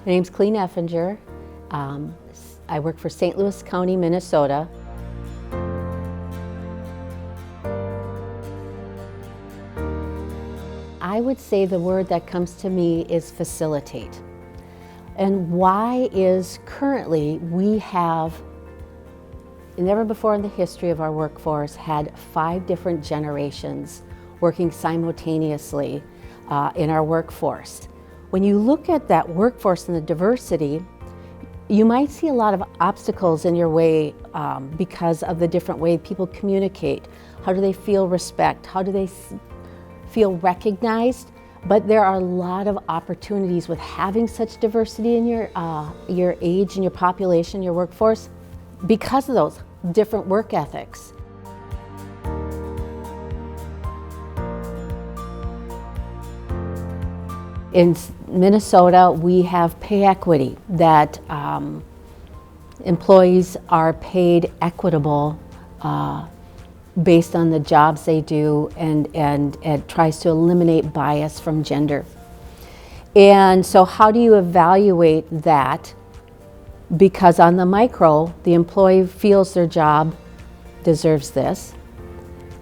My name's Colleen Effinger. I work for St. Louis County, Minnesota. I would say the word that comes to me is facilitate. And why is currently we have, never before in the history of our workforce, had 5 different generations working simultaneously in our workforce. When you look at that workforce and the diversity, you might see a lot of obstacles in your way because of the different way people communicate. How do they feel respect? How do they feel recognized? But there are a lot of opportunities with having such diversity in your age and your population, your workforce, because of those different work ethics. In Minnesota, we have pay equity, that employees are paid equitable based on the jobs they do, and it tries to eliminate bias from gender. And so how do you evaluate that? Because on the micro, the employee feels their job deserves this.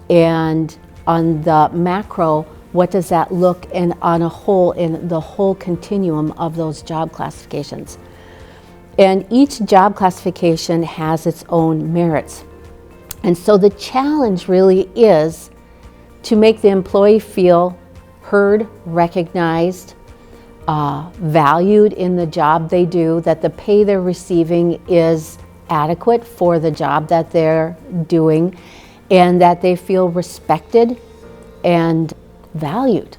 And on the macro, what does that look in on a whole, in the whole continuum of those job classifications? And each job classification has its own merits. And so the challenge really is to make the employee feel heard, recognized, valued in the job they do, that the pay they're receiving is adequate for the job that they're doing, and that they feel respected and valued.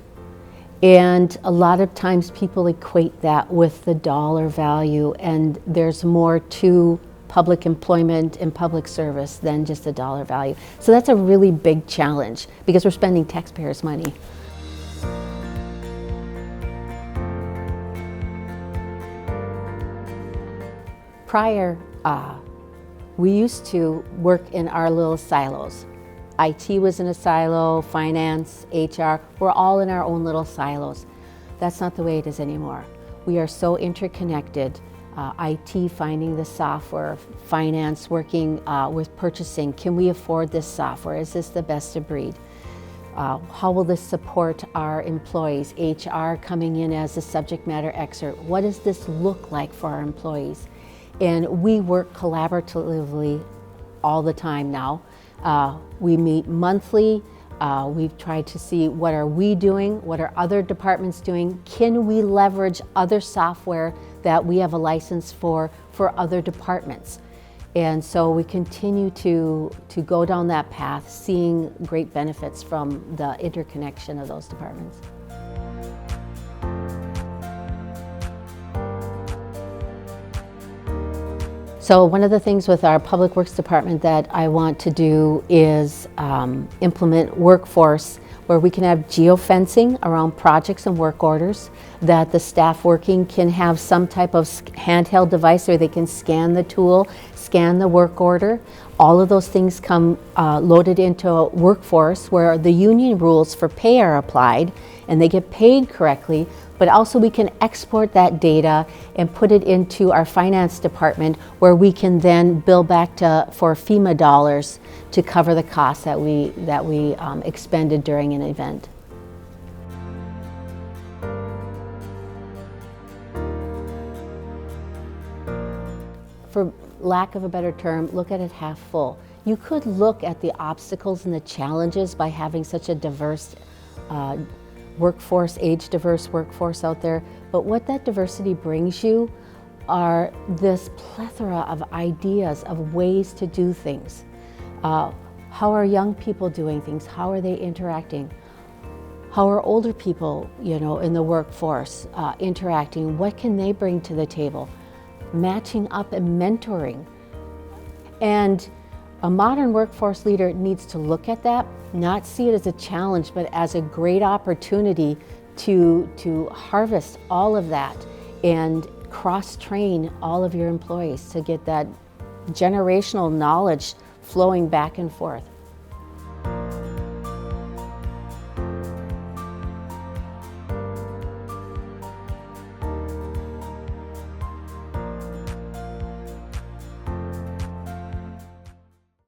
And a lot of times people equate that with the dollar value, and there's more to public employment and public service than just the dollar value. So that's a really big challenge because we're spending taxpayers' money. Prior, we used to work in our little silos. IT was in a silo, finance, HR, we're all in our own little silos. That's not the way it is anymore. We are so interconnected. IT finding the software, finance working with purchasing. Can we afford this software? Is this the best of breed? How will this support our employees? HR coming in as a subject matter expert. What does this look like for our employees? And we work collaboratively all the time now. We meet monthly. We've tried to see what are we doing, what are other departments doing, can we leverage other software that we have a license for other departments. And so we continue to go down that path, seeing great benefits from the interconnection of those departments. So one of the things with our Public Works Department that I want to do is implement workforce where we can have geofencing around projects and work orders, that the staff working can have some type of handheld device where they can scan the tool, scan the work order. All of those things come loaded into a workforce where the union rules for pay are applied and they get paid correctly, but also we can export that data and put it into our finance department where we can then bill back for FEMA dollars to cover the costs that we expended during an event. For lack of a better term, look at it half full. You could look at the obstacles and the challenges by having such a diverse workforce, age-diverse workforce out there, but what that diversity brings you are this plethora of ideas, of ways to do things. How are young people doing things? How are they interacting? How are older people, in the workforce interacting? What can they bring to the table? Matching up and mentoring. And a modern workforce leader needs to look at that, not see it as a challenge, but as a great opportunity to harvest all of that and cross-train all of your employees to get that generational knowledge flowing back and forth.